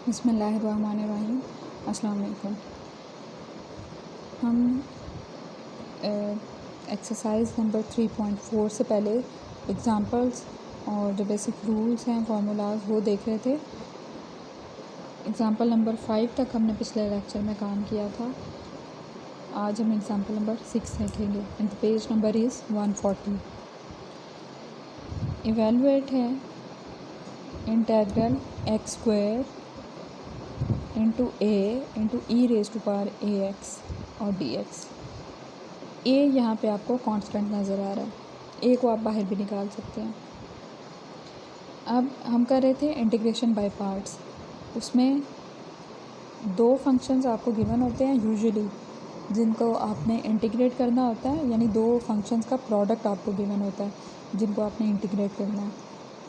बिस्मिल्लाहिर्रहमानिर्रहीम। अस्सलाम वालेकुम। हम एक्सरसाइज नंबर 3.4 से पहले एग्ज़ाम्पल्स और जो बेसिक रूल्स हैं फार्मूलाज वो देख रहे थे। एग्ज़ाम्पल नंबर 5 तक हमने पिछले लेक्चर में काम किया था। आज हम एग्ज़ाम्पल नंबर 6 देखेंगे and page number is 140। Evaluate है integral x square into e raise to power a x और डी एक्स। ए यहाँ पे आपको कांस्टेंट नज़र आ रहा है, ए को आप बाहर भी निकाल सकते हैं। अब हम कर रहे थे इंटीग्रेशन बाय पार्ट्स। उसमें दो फंक्शंस आपको गिवन होते हैं यूजुअली, जिनको आपने इंटीग्रेट करना होता है, यानी दो फंक्शंस का प्रोडक्ट आपको गिवन होता है जिनको आपने इंटीग्रेट करना है।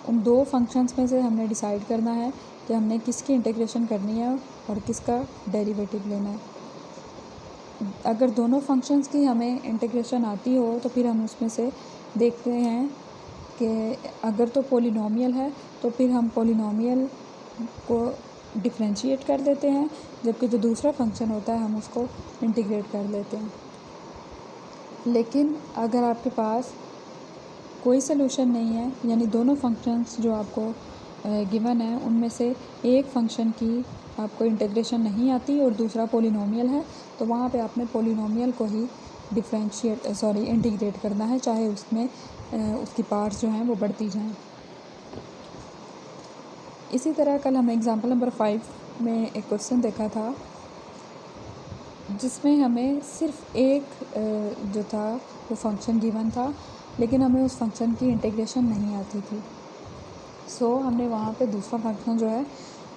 उन दो फंक्शंस में से हमने डिसाइड करना है कि हमने किसकी इंटीग्रेशन करनी है और किसका डेरिवेटिव लेना है। अगर दोनों फंक्शंस की हमें इंटीग्रेशन आती हो तो फिर हम उसमें से देखते हैं कि अगर तो पॉलिनॉमियल है तो फिर हम पॉलिनॉमियल को डिफरेंशिएट कर देते हैं, जबकि जो दूसरा फंक्शन होता है हम उसको इंटीग्रेट कर लेते हैं। लेकिन अगर आपके पास कोई सलूशन नहीं है, यानी दोनों फंक्शंस जो आपको गिवन है उनमें से एक फ़ंक्शन की आपको इंटीग्रेशन नहीं आती और दूसरा पॉलिनॉमियल है, तो वहाँ पे आपने पॉलिनॉमियल को ही इंटीग्रेट करना है, चाहे उसमें उसकी पार्ट्स जो हैं वो बढ़ती जाएं। इसी तरह कल हमें एग्ज़ाम्पल नंबर 5 में एक क्वेश्चन देखा था जिसमें हमें सिर्फ एक जो था वो फंक्शन गिवन था, लेकिन हमें उस फंक्शन की इंटीग्रेशन नहीं आती थी। सो हमने वहाँ पे दूसरा फंक्शन जो है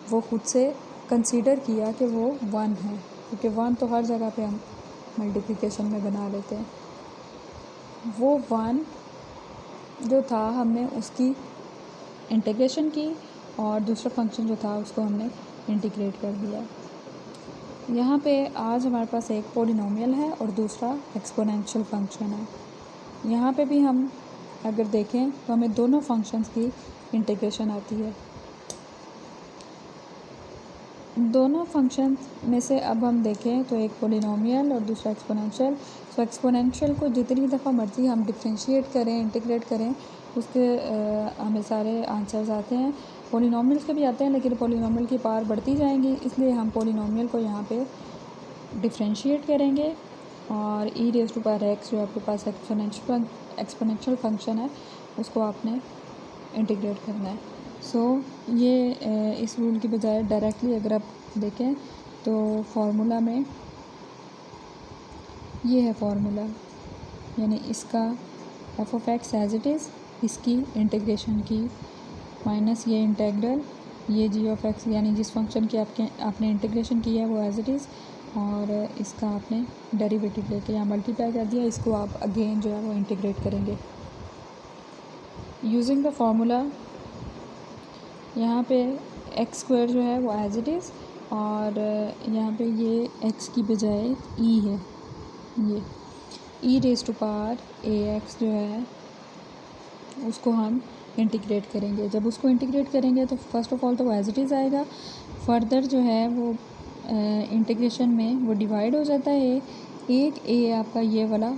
वो खुद से कंसीडर किया कि वो 1 है, क्योंकि 1 तो हर जगह पे हम मल्टीप्लिकेशन में बना लेते हैं। वो 1 जो था हमने उसकी इंटीग्रेशन की और दूसरा फंक्शन जो था उसको हमने इंटीग्रेट कर दिया। यहाँ पे आज हमारे पास एक पॉलिनॉमियल है और दूसरा एक्सपोनेंशियल फंक्शन है। यहाँ पे भी हम अगर देखें तो हमें दोनों फंक्शंस की इंटीग्रेशन आती है। दोनों फंक्शन में से अब हम देखें तो एक पॉलिनॉमियल और दूसरा एक्सपोनेंशियल। सो एक्सपोनेंशियल को जितनी दफ़ा मर्ज़ी हम डिफरेंशिएट करें, इंटीग्रेट करें, उसके हमें सारे आंसर्स आते हैं। पॉलिनॉमियल्स के भी आते हैं, लेकिन पॉलिनॉमियल की पावर बढ़ती जाएंगी, इसलिए हम पॉलिनॉमियल को यहाँ पे डिफरेंशिएट करेंगे और e raise to power x जो आपके पास एक्सपोनेंशियल फंक्शन है उसको आपने इंटीग्रेट करना है। ये इस रूल की बजाय डायरेक्टली अगर आप देखें तो फार्मूला में ये है फार्मूला, यानी इसका f of x as it is, इसकी इंटीग्रेशन की, माइनस ये इंटेग्रल, ये जी ऑफ एक्स यानी जिस फंक्शन की आपने इंटीग्रेशन की है वो एज इट इज़, और इसका आपने डेरिवेटिव लेके यहाँ मल्टीप्लाई कर दिया, इसको आप अगेन जो है वो इंटीग्रेट करेंगे यूजिंग द फार्मूला। यहाँ पे एक्स स्क्वायर जो है वो एज इट इज़, और यहाँ पे ये एक्स की बजाय ई है, ये e raise to power a x जो है उसको हम इंटीग्रेट करेंगे। जब उसको इंटीग्रेट करेंगे तो फर्स्ट ऑफ ऑल तो वो एज इट इज़ आएगा, फर्दर जो है वो इंटीग्रेशन में वो डिवाइड हो जाता है। एक ए आपका ये वाला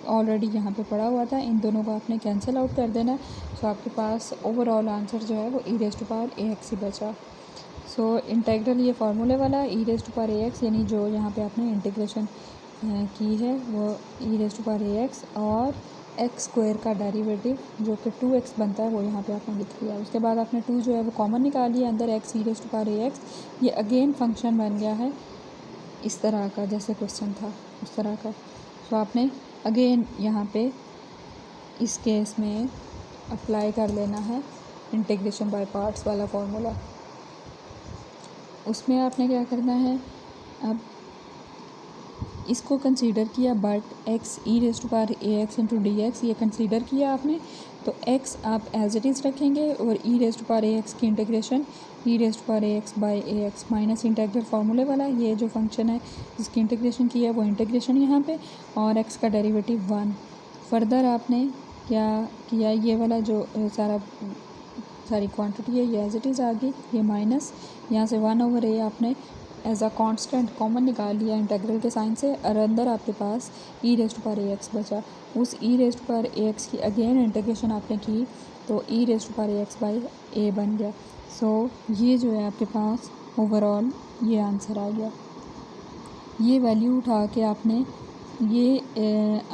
ऑलरेडी यहाँ पे पड़ा हुआ था, इन दोनों को आपने कैंसिल आउट कर देना। सो आपके पास ओवरऑल आंसर जो है वो e raise to power a x ही बचा। सो इंटेग्रल ये फार्मूले वाला e raise to power a x, यानी जो यहाँ पे आपने इंटीग्रेशन की है वो e raise to power a x और एक्स स्क्वायर का डेरिवेटिव जो कि 2x बनता है वो यहाँ पे आपने लिख लिया। उसके बाद आपने 2 जो है वो कॉमन निकाल लिया, अंदर x e raise to power a x, ये अगेन फंक्शन बन गया है इस तरह का, जैसे क्वेश्चन था उस तरह का। सो आपने अगेन यहाँ पे इस केस में अप्लाई कर लेना है इंटीग्रेशन बाय पार्ट्स वाला फार्मूला। उसमें आपने क्या करना है, अब इसको कंसीडर किया, but x e raise to power a x into d x ये कंसीडर किया आपने, तो एक्स आप एज इट इज़ रखेंगे और e raise to power a x की integration e raise to power a x by a x minus integral फार्मूले वाला, ये जो फंक्शन है जिसकी इंटीग्रेशन की है वो इंटीग्रेशन यहाँ पे, और एक्स का डेरिवेटिव 1। फर्दर आपने क्या किया, ये वाला जो सारा सारी क्वांटिटी है ये एज इट इज़ आ गई, ये माइनस यहाँ से 1/a आपने एज अ कांस्टेंट कॉमन निकाल लिया इंटीग्रल के साइन से, और अंदर आपके पास e⁻x बचा। उस e⁻x की अगेन इंटीग्रेशन आपने की तो e⁻x/a बन गया। सो ये जो है आपके पास ओवरऑल ये आंसर आ गया। ये वैल्यू उठा के आपने ये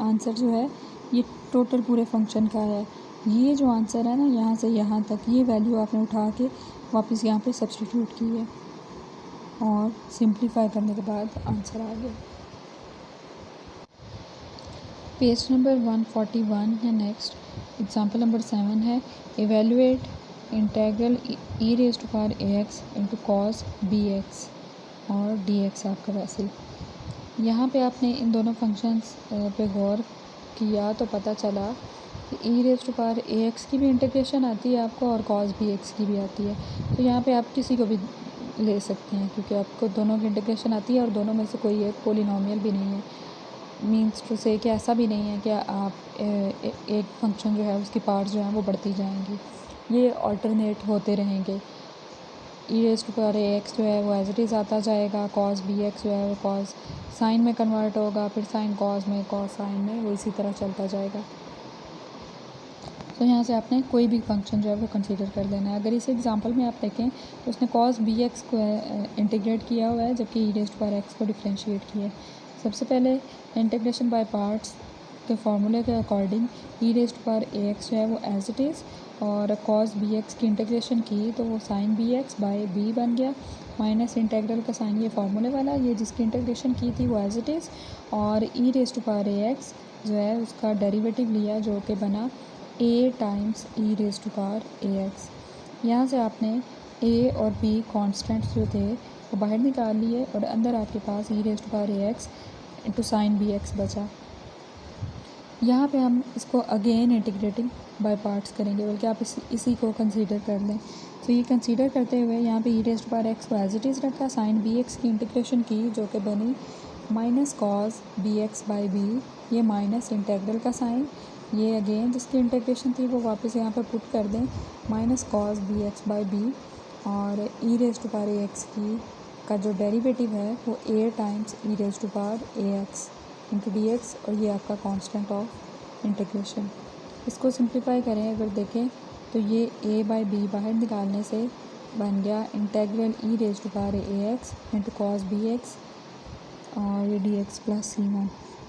आंसर जो है ये टोटल पूरे फंक्शन का है। ये जो आंसर है ना यहाँ से यहाँ तक ये वैल्यू आपने उठा के वापस यहाँ पे सब्स्टिट्यूट की है और सिंप्लीफाई करने के बाद आंसर आ गया। पेज नंबर 141 है नेक्स्ट। एग्जांपल नंबर 7 है evaluate integral e⁻x into cos bx और dx आपका वैसे। यहाँ पे आपने इन दोनों फंक्शंस पे गौर किया तो पता चला कि e⁻x की भी इंटीग्रेशन आती है आपको और cos bx की भी आती है। तो यहाँ पे आप किसी को भी ले सकते हैं क्योंकि आपको दोनों की इंटीग्रेशन आती है और दोनों में से कोई एक पॉलिनॉमियल भी नहीं है। मीन्स टू से कि ऐसा भी नहीं है कि आप एक फंक्शन जो है उसकी पार्ट्स जो हैं वो बढ़ती जाएंगी, ये ऑल्टरनेट होते रहेंगे। e⁻x जो है वो एज इट इज़ आता जाएगा, cos bx जो है वो cos साइन में कन्वर्ट होगा, फिर साइन cos में, cos साइन में, वो इसी तरह चलता जाएगा। तो यहाँ से आपने कोई भी फंक्शन जो है वो कंसीडर कर लेना है। अगर इस एग्जांपल में आप देखें तो उसने cos bx को इंटीग्रेट किया हुआ है जबकि e⁻x को डिफ्रेंशिएट किया है। सबसे पहले इंटीग्रेशन बाय पार्ट्स के फार्मूले के अकॉर्डिंग e⁻x जो है वो एज इट इज़ और cos bx की इंटीग्रेशन की तो वो sin bx/b बन गया, माइनस इंटीग्रल का साइन ये फार्मूले वाला, ये जिसकी इंटीग्रेशन की थी वो एज इट इज़, और e⁻x जो है उसका डेरिवेटिव लिया जो कि बना a टाइम्स e⁻x। यहाँ से आपने a और b कॉन्स्टेंट्स जो थे वो बाहर निकाल लिए और अंदर आपके पास e⁻x इंटू साइन bx बचा। यहाँ पे हम इसको अगेन इंटीग्रेटिंग बाय पार्ट्स करेंगे, बल्कि आप इसी को कंसीडर कर लें। तो ये कंसीडर करते हुए यहाँ पे e⁻x को एज इट इज़ रखा, साइन bx की इंटीग्रेशन की जो कि बनी माइनस cos bx/b, ये माइनस इंटीग्रल का साइन, ये अगेन जिसकी इंटीग्रेशन थी वो वापस यहाँ पर पुट कर दें माइनस cos bx/b, और e⁻x की का जो डेरिवेटिव है वो a times e⁻x into dx, और ये आपका कांस्टेंट ऑफ इंटीग्रेशन। इसको सिंप्लीफाई करें अगर देखें तो ये a/b बाहर निकालने से बन गया integral e⁻x into cos bx और ये dx प्लस c1।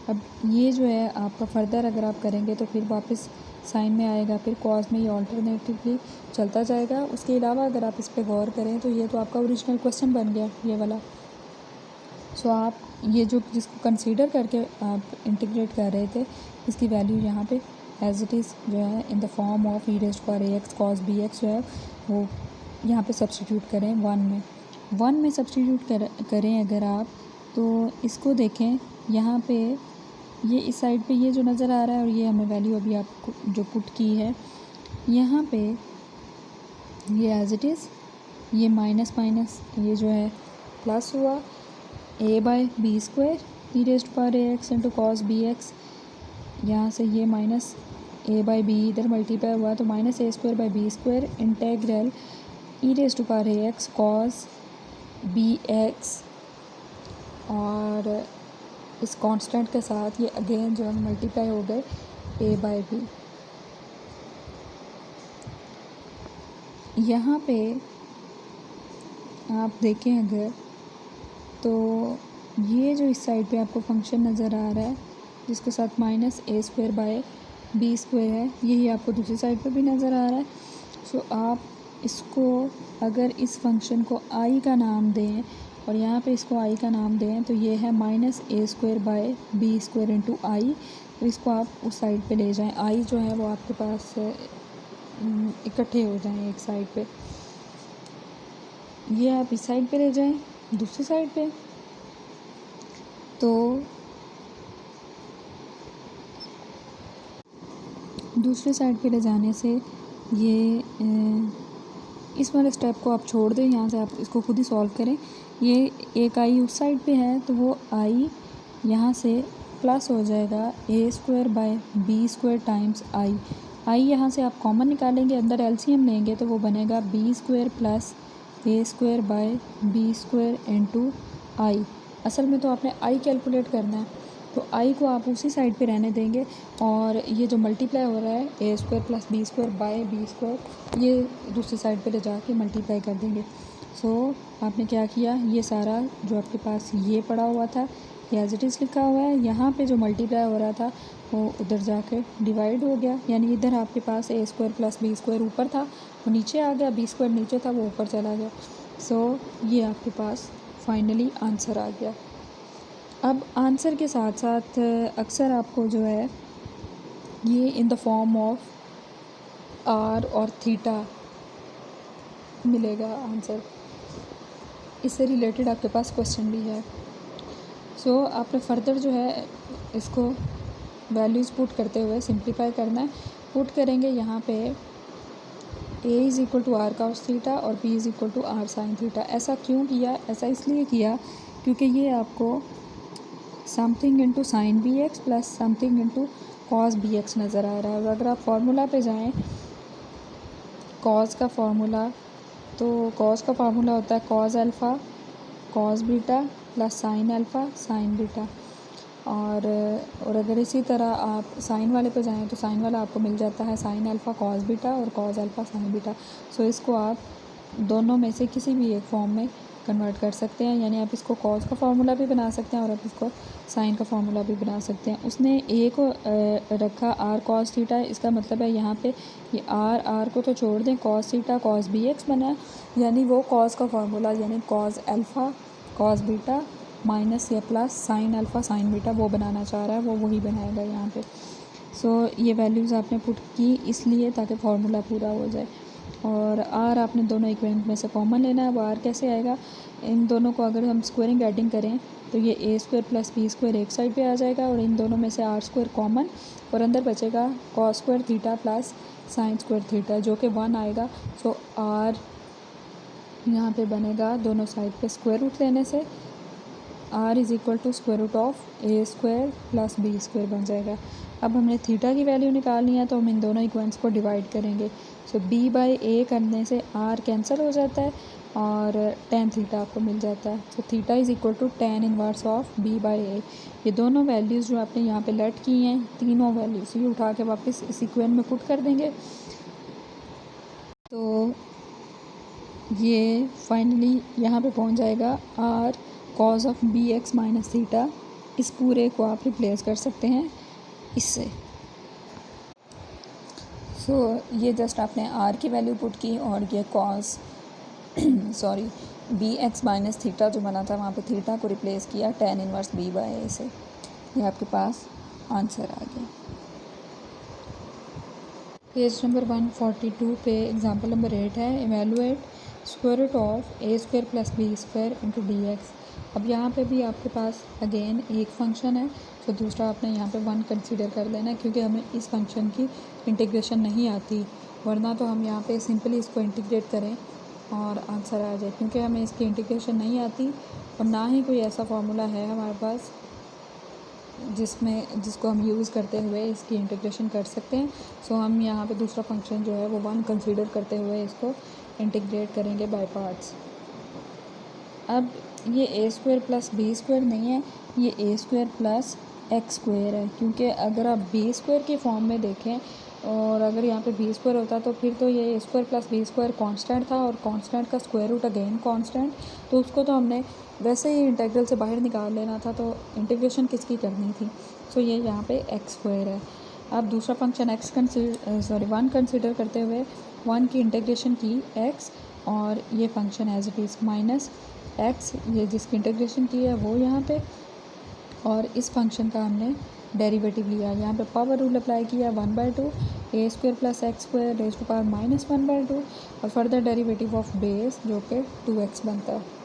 अब ये जो है आपका फर्दर अगर आप करेंगे तो फिर वापस साइन में आएगा, फिर कॉस में ये ऑल्टरनेटिवली चलता जाएगा। उसके अलावा अगर आप इस पर गौर करें तो ये तो आपका ओरिजिनल क्वेश्चन बन गया ये वाला। सो आप ये जो जिसको कंसीडर करके आप इंटीग्रेट कर रहे थे इसकी वैल्यू यहाँ पे एज इट इज़ जो है इन the form of e⁻x cos bx जो है वो यहाँ पे सब्स्टिट्यूट करें 1 में सब्स्टिट्यूट करें अगर आप तो इसको देखें यहाँ पे ये इस साइड पे ये जो नज़र आ रहा है और ये हमें वैल्यू अभी आपको जो पुट की है यहाँ पे ये एज इट इज़ ये माइनस ये जो है प्लस हुआ a/b² e⁻x into cos bx, यहाँ से ये माइनस a/b इधर मल्टीप्लाई हुआ तो minus a²/b² integral e⁻x cos bx, और इस कांस्टेंट के साथ ये अगेन जो है मल्टीप्लाई हो गए a/b। यहाँ पे आप देखें अगर तो ये जो इस साइड पे आपको फंक्शन नज़र आ रहा है जिसके साथ माइनस a²/b² है, यही आपको दूसरी साइड पे भी नज़र आ रहा है। सो आप इसको अगर इस फंक्शन को i का नाम दें और यहाँ पे इसको i का नाम दें तो ये है माइनस a²/b² इंटू आई। तो इसको आप उस साइड पे ले जाएं, i जो है वो आपके पास इकट्ठे हो जाएं एक साइड पे, ये आप इस साइड पे ले जाएं दूसरी साइड पे। तो दूसरी साइड पे ले जाने से ये इस वाले स्टेप को आप छोड़ दें, यहाँ से आप इसको खुद ही सॉल्व करें। ये एक आई उस साइड पे है तो वो आई यहाँ से प्लस हो जाएगा a²/b² टाइम्स आई, आई यहाँ से आप कॉमन निकालेंगे, अंदर एलसीएम लेंगे तो वो बनेगा b square plus a square by b square into i. असल में तो आपने आई कैलकुलेट करना है, तो आई को आप उसी साइड पे रहने देंगे और ये जो मल्टीप्लाई हो रहा है a square plus b square by b square, ये दूसरी साइड पे ले जाके मल्टीप्लाई कर देंगे। सो आपने क्या किया, ये सारा जो आपके पास ये पड़ा हुआ था एज इट इज़ लिखा हुआ है, यहाँ पे जो मल्टीप्लाई हो रहा था वो उधर जाके डिवाइड हो गया, यानी इधर आपके पास ए स्क्वायर प्लस बी स्क्वायर ऊपर था वो नीचे आ गया, बी स्क्वायर नीचे था वो ऊपर चला गया। सो ये आपके पास फाइनली आंसर आ गया। अब आंसर के साथ साथ अक्सर आपको जो है ये in the form of r और थीटा मिलेगा आंसर। इससे रिलेटेड आपके पास क्वेश्चन भी है। सो आपने फर्दर जो है इसको वैल्यूज़ पुट करते हुए सिंप्लीफाई करना है। पुट करेंगे यहाँ पे a is equal to r cos theta और b is equal to r sine theta. ऐसा क्यों किया, ऐसा इसलिए किया क्योंकि ये आपको something into sine b x plus something into cos b x नज़र आ रहा है। और अगर आप फार्मूला पे जाएं कॉस का फार्मूला, तो कॉस का फार्मूला होता है cos alpha cos beta plus sine alpha sine beta. और अगर इसी तरह आप साइन वाले पे जाएं तो साइन वाला आपको मिल जाता है साइन अल्फ़ा कॉस बीटा और कॉस अल्फ़ा साइन बीटा। सो इसको आप दोनों में से किसी भी एक फॉर्म में कन्वर्ट कर सकते हैं, यानी आप इसको कॉस का फार्मूला भी बना सकते हैं और आप इसको साइन का फार्मूला भी बना सकते हैं। उसने ए को रखा आर कॉस थीटा, इसका मतलब है यहाँ पे ये आर को तो छोड़ दें, cos theta cos b x बना, यानी वो कॉस का फार्मूला यानी cos alpha cos beta minus या plus sine alpha sine beta वो बनाना चाह रहा है, वो वही बनाएगा यहाँ पे। सो ये वैल्यूज़ आपने पुट की इसलिए ताकि फार्मूला पूरा हो जाए। और आर आपने दोनों इक्वेशन में से कॉमन लेना है। वो आर कैसे आएगा, इन दोनों को अगर हम स्क्वायरिंग एडिंग करें तो ये a square plus b square एक साइड पे आ जाएगा और इन दोनों में से आर स्क्वायर कॉमन और अंदर बचेगा cos square theta plus sine square theta जो कि 1 आएगा। सो आर यहाँ पे बनेगा दोनों साइड पे स्क्वायर रूट लेने से r is equal to square root of a square plus b square बन जाएगा। अब हमने थीटा की वैल्यू निकालनी है तो हम इन दोनों इक्वेशंस को डिवाइड करेंगे। सो बी बाई ए करने से आर कैंसिल हो जाता है और टेन थीटा आपको मिल जाता है। So theta is equal to tan inverse of b by a. ये दोनों वैल्यूज़ जो आपने यहाँ पे लेट की हैं, तीनों वैल्यूज़ ये उठा के वापस इस इक्वेशन में पुट कर देंगे। तो ये फाइनली यहाँ पे पहुँच जाएगा r cos of b x minus theta. इस पूरे को आप रिप्लेस कर सकते हैं इससे। सो ये जस्ट आपने आर की वैल्यू पुट की और ये cos sorry b x minus theta जो बना था वहाँ पे थीटा को रिप्लेस किया tan inverse b by a से। ये आपके पास आंसर आ गया। पेज नंबर 142 पे एग्जांपल नंबर 8 है, evaluate square root of a square plus b square into d x. अब यहाँ पे भी आपके पास अगेन एक फंक्शन है, तो दूसरा आपने यहाँ पे 1 कंसीडर कर लेना है क्योंकि हमें इस फंक्शन की इंटीग्रेशन नहीं आती, वरना तो हम यहाँ पे सिंपली इसको इंटीग्रेट करें और आंसर आ जाए। क्योंकि हमें इसकी इंटीग्रेशन नहीं आती और ना ही कोई ऐसा फार्मूला है हमारे पास जिसको हम यूज़ करते हुए इसकी इंटीग्रेशन कर सकते हैं। सो हम यहाँ पे दूसरा फंक्शन जो है वो 1 कंसीडर करते हुए इसको इंटीग्रेट करेंगे बाय पार्ट्स। अब ये a square plus b square नहीं है, ये a square plus x square है, क्योंकि अगर आप बी स्क्वायर की फॉर्म में देखें और अगर यहाँ पे बी स्क्वायर होता तो फिर तो ये a square plus b square constant था और कांस्टेंट का स्क्वायर रूट अगेन कांस्टेंट, तो उसको तो हमने वैसे ही इंटीग्रल से बाहर निकाल लेना था, तो इंटीग्रेशन किसकी करनी थी। सो ये यहाँ पे एक्स स्क्वायर है। अब दूसरा फंक्शन वन कंसिडर करते हुए 1 की इंटीग्रेशन की एक्स और ये function as it is minus x, ये जिसकी इंटीग्रेशन की है वो यहाँ पे, और इस फंक्शन का हमने डेरिवेटिव लिया, यहाँ पे पावर रूल अप्लाई किया 1/2 a square plus x square raise to power minus 1/2 और फर्दर डेरिवेटिव ऑफ बेस जो कि 2x बनता है।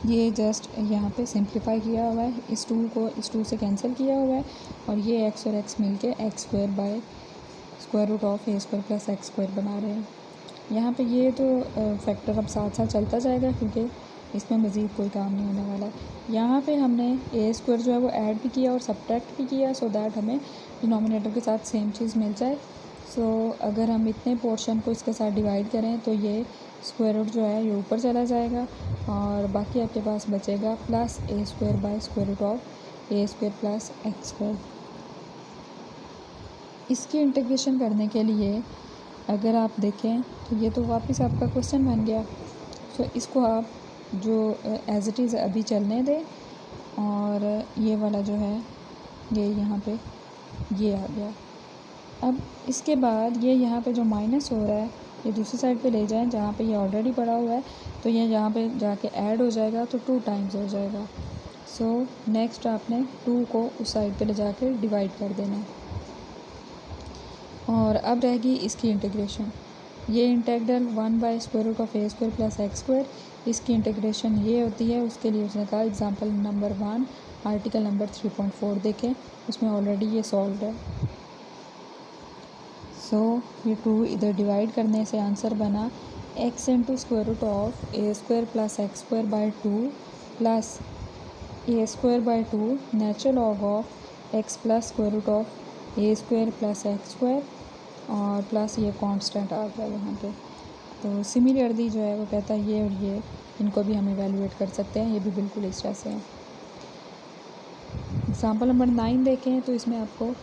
ये जस्ट यहाँ पे सिंप्लीफाई किया हुआ है, इस 2 को इस 2 से कैंसिल किया हुआ है और ये x और x मिलके x square by square root of a square plus x square बना रहे हैं। यहाँ पे ये तो फैक्टर अब साथ साथ चलता जाएगा क्योंकि इसमें मज़ीद कोई काम नहीं होने वाला। यहाँ पे हमने ए स्क्वायर जो है वो ऐड भी किया और सब्ट्रैक्ट भी किया, सो दैट हमें डिनोमिनेटर के साथ सेम चीज़ मिल जाए। सो अगर हम इतने पोर्शन को इसके साथ डिवाइड करें तो ये स्क्वायर रूट जो है ये ऊपर चला जाएगा और बाकी आपके पास बचेगा plus a square by square root of a square plus x square. इसकी इंटीग्रेशन करने के लिए अगर आप देखें तो ये तो वापस आपका क्वेश्चन बन गया। सो इसको आप जो एज इट इज़ अभी चलने दें और ये वाला जो है ये यहाँ पे ये आ गया। अब इसके बाद ये यहाँ पे जो माइनस हो रहा है ये दूसरी साइड पे ले जाएं जहाँ पे ये ऑलरेडी पड़ा हुआ है, तो ये यहाँ पे जाके ऐड हो जाएगा तो 2 टाइम्स हो जाएगा। सो नेक्स्ट आपने 2 को उस साइड पे ले जाके डिवाइड कर देना है। और अब रहेगी इसकी इंटीग्रेशन। ये integral 1 by square root of a square plus x square, इसकी इंटीग्रेशन ये होती है। उसके लिए उसने कहा एग्जांपल नंबर 1 आर्टिकल नंबर 3.4 देखें, उसमें ऑलरेडी ये सॉल्व है। सो ये 2 इधर डिवाइड करने से आंसर बना x into square root of a square plus x square by 2 plus a square by 2 natural log of x plus square root of a square plus x square और plus ये constant आ गया यहाँ पे। तो similarly जो है वो कहता है ये और ये इनको भी हम इवेलुएट कर सकते हैं, ये भी बिल्कुल इस तरह से है। एग्जाम्पल नंबर 9 देखें तो इसमें आपको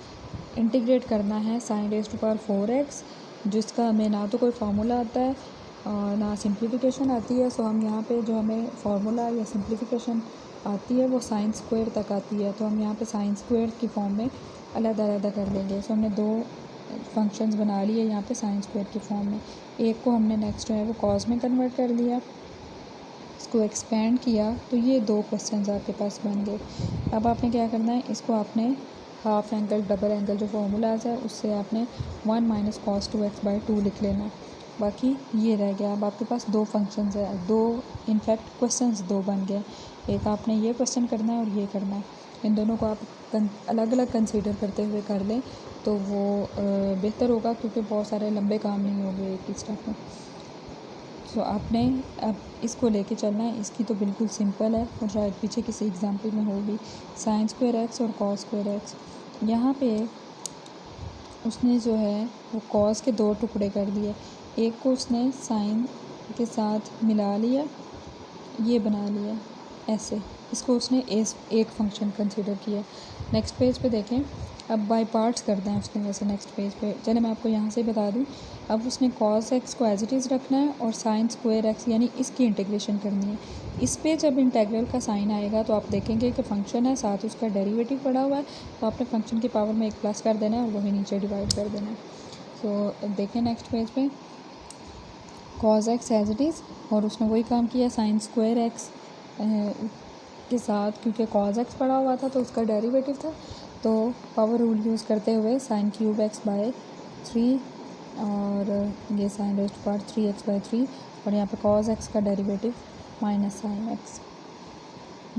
इंटीग्रेट करना है sign raise to power 4x, जिसका हमें ना तो कोई फार्मूला आता है और ना सिंप्लीफिकेशन आती है। सो हम यहाँ पे जो हमें फार्मूला या सिंप्लीफिकेशन आती है वो साइन स्क्वायर तक आती है, तो हम यहाँ पे साइन स्क्वायर की फॉर्म में अलग-अलग कर लेंगे। सो हमने 2 फंक्शंस बना लिए यहाँ पे साइन स्क्वायर की फॉर्म में। एक को हमने नेक्स्ट जो है वो कॉस में कन्वर्ट कर लिया, इसको एक्सपेंड किया तो ये 2 क्वेश्चंस आपके पास बन गए। अब आपने क्या करना है, इसको आपने हाफ एंगल डबल एंगल जो फार्मूलाज है उससे आपने 1 माइनस कॉस 2x बाई 2 लिख लेना। बाकी ये रह गया। अब आपके पास 2 फंक्शंस है, 2 इनफैक्ट क्वेश्चंस 2 बन गए। एक आपने ये क्वेश्चन करना है और ये करना है। इन दोनों को आप अलग अलग कंसीडर करते हुए कर लें तो वो बेहतर होगा, क्योंकि बहुत सारे लंबे काम नहीं होंगे एक ही स्टेप में। सो आपने अब इसको लेके चलना है। इसकी तो बिल्कुल सिंपल है और शायद पीछे किसी एग्जाम्पल में होगी। साइन स्क्वायर एक्स और कॉस स्क्वायर एक्स, यहाँ पे उसने जो है वो कॉस के 2 टुकड़े कर दिए। एक को उसने साइन के साथ मिला लिया, ये बना लिया ऐसे, इसको उसने एक फंक्शन कंसीडर किया। नेक्स्ट पेज पे देखें, अब बाय पार्ट्स करते हैं उसने वैसे नेक्स्ट पेज पे। चले मैं आपको यहाँ से बता दूँ, अब उसने कॉस एक्स को एज इट इज़ रखना है और साइन स्क्वायर एक्स यानी इसकी इंटीग्रेशन करनी है। इस पे जब इंटेग्रल का साइन आएगा तो आप देखेंगे कि फंक्शन है साथ उसका डेरिवेटिव पड़ा हुआ है, तो आपने फंक्शन की पावर में एक प्लस कर देना है और वही नीचे डिवाइड कर देना है। सो देखें नेक्स्ट पेज पे, cos x as it is और उसने वही काम किया साइन स्क्वायर एक्स के साथ, क्योंकि कॉस एक्स पड़ा हुआ था तो उसका डेरिवेटिव था, तो पावर रूल यूज़ करते हुए साइन क्यूब एक्स बाय 3 और ये sine raise to power 3x by 3 और यहाँ पे कॉस एक्स का derivative minus sine x.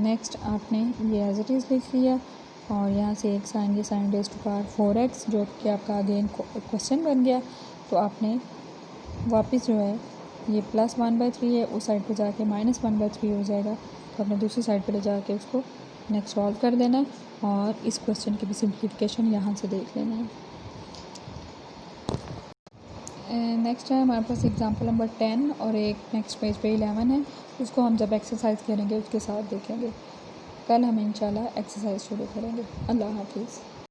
Next आपने ये एज इट इज़ लिख लिया और यहाँ से एक साइन, ये sine raise to power 4x जो कि आपका अगेन क्वेश्चन बन गया। तो आपने वापस जो है ये प्लस 1/3 है, उस साइड पे जाके माइनस 1/3 हो जाएगा, तो आपने दूसरी साइड पे ले जाके उसको नेक्स्ट सॉल्व कर देना है और इस क्वेश्चन की भी सिंप्लीफिकेशन यहाँ से देख लेना है। नेक्स्ट है हमारे पास एग्जांपल नंबर 10 और एक नेक्स्ट पेज पे 11 है, उसको हम जब एक्सरसाइज करेंगे उसके साथ देखेंगे। कल हम इंशाल्लाह एक्सरसाइज शुरू करेंगे। अल्लाह हाफिज़।